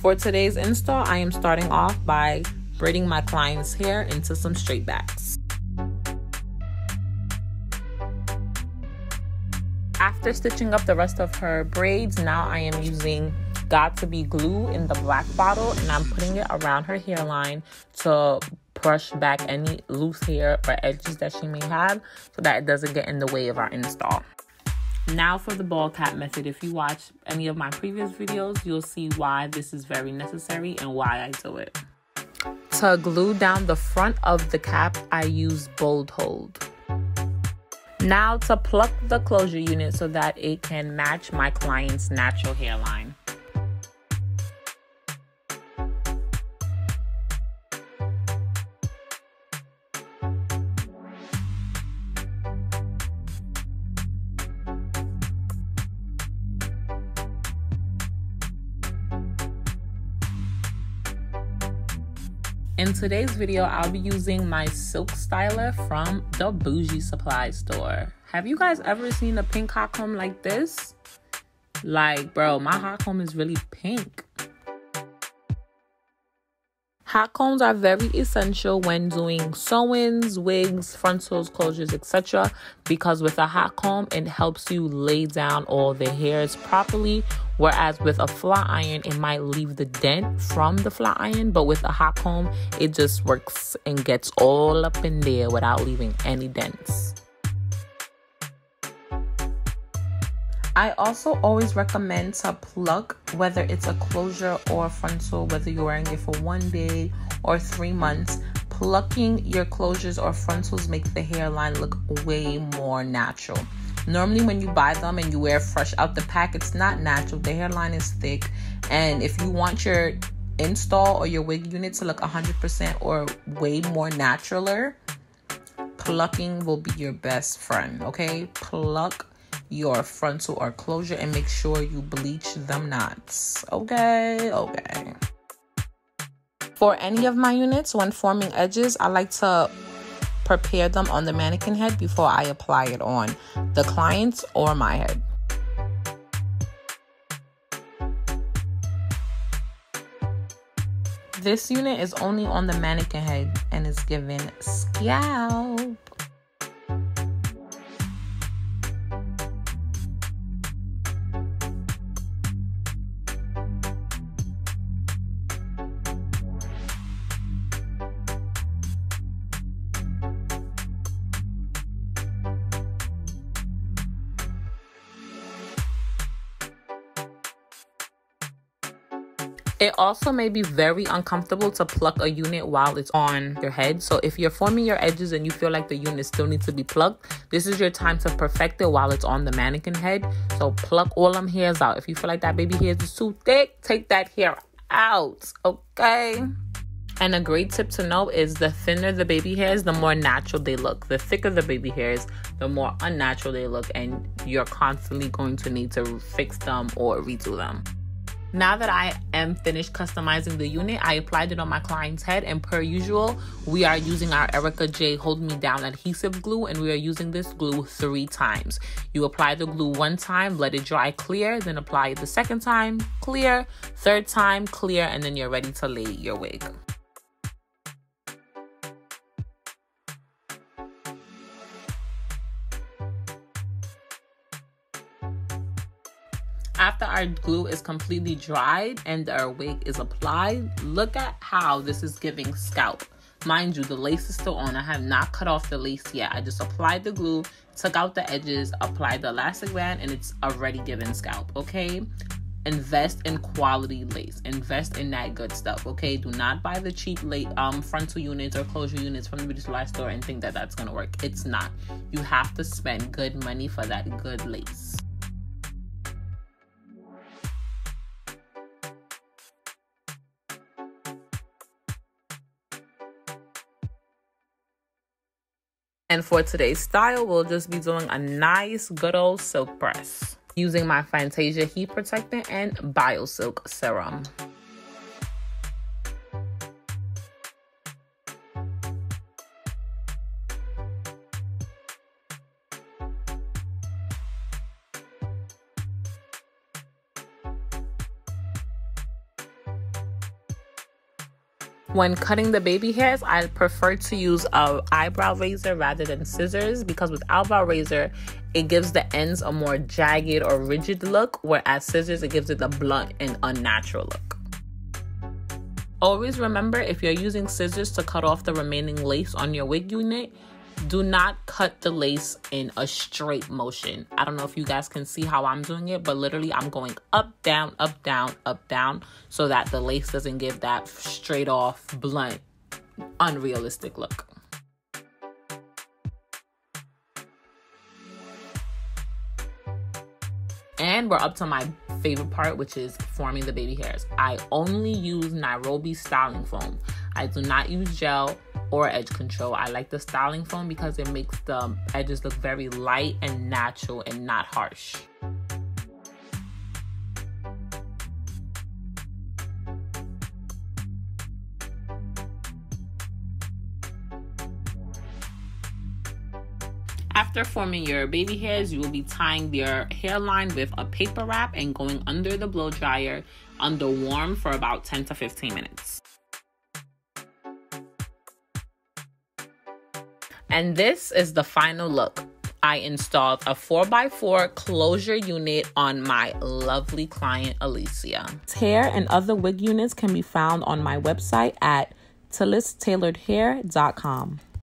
For today's install, I am starting off by braiding my client's hair into some straight backs. After stitching up the rest of her braids, now I am using Got2b glue in the black bottle, and I'm putting it around her hairline to brush back any loose hair or edges that she may have so that it doesn't get in the way of our install. Now for the ball cap method. If you watch any of my previous videos, you'll see why this is very necessary and why I do it. To glue down the front of the cap, I use bold hold. Now to pluck the closure unit so that it can match my client's natural hairline. In today's video, I'll be using my silk styler from the Bougie Supply Store. Have you guys ever seen a pink hot comb like this? Like, bro, my hot comb is really pink. Hot combs are very essential when doing sew-ins, wigs, frontals, closures, etc. because with a hot comb, it helps you lay down all the hairs properly. Whereas with a flat iron, it might leave the dent from the flat iron. But with a hot comb, it just works and gets all up in there without leaving any dents. I also always recommend to pluck, whether it's a closure or a frontal, whether you're wearing it for 1 day or 3 months. Plucking your closures or frontals make the hairline look way more natural. Normally when you buy them and you wear fresh out the pack, it's not natural. The hairline is thick, and if you want your install or your wig unit to look 100% or way more naturaler, plucking will be your best friend, okay? Pluck your frontal or closure and make sure you bleach them knots, okay? For any of my units, when forming edges, I like to prepare them on the mannequin head before I apply it on the client's or my head. This unit is only on the mannequin head and is given scalp. It also may be very uncomfortable to pluck a unit while it's on your head. So if you're forming your edges and you feel like the unit still needs to be plucked, this is your time to perfect it while it's on the mannequin head. So pluck all them hairs out. If you feel like that baby hairs is too thick, take that hair out, okay? And a great tip to know is the thinner the baby hairs, the more natural they look. The thicker the baby hairs, the more unnatural they look, and you're constantly going to need to fix them or redo them. Now that I am finished customizing the unit, I applied it on my client's head, and per usual, we are using our Erica J Hold Me Down adhesive glue, and we are using this glue 3 times. You apply the glue 1 time, let it dry clear, then apply it the 2nd time, clear, 3rd time, clear, and then you're ready to lay your wig. After our glue is completely dried and our wig is applied, look at how this is giving scalp. Mind you, the lace is still on. I have not cut off the lace yet. I just applied the glue, took out the edges, applied the elastic band, and it's already given scalp, okay? Invest in quality lace. Invest in that good stuff, okay? Do not buy the cheap frontal units or closure units from the beauty supply store and think that that's gonna work. It's not. You have to spend good money for that good lace. And for today's style, we'll just be doing a nice good old silk press using my Fantasia heat protectant and BioSilk serum. When cutting the baby hairs, I prefer to use an eyebrow razor rather than scissors, because with eyebrow razor, it gives the ends a more jagged or rigid look, whereas scissors, it gives it a blunt and unnatural look. Always remember, if you're using scissors to cut off the remaining lace on your wig unit, do not cut the lace in a straight motion. I don't know if you guys can see how I'm doing it, but literally I'm going up, down, up, down, up, down, so that the lace doesn't give that straight off, blunt, unrealistic look. And we're up to my favorite part, which is forming the baby hairs. I only use Nairobi styling foam. I do not use gel or edge control. I like the styling foam because it makes the edges look very light and natural and not harsh. After forming your baby hairs, you will be tying your hairline with a paper wrap and going under the blow dryer under warm for about 10 to 15 minutes. And this is the final look. I installed a 4x4 closure unit on my lovely client, Alicia. Hair and other wig units can be found on my website at tillistailoredhair.com.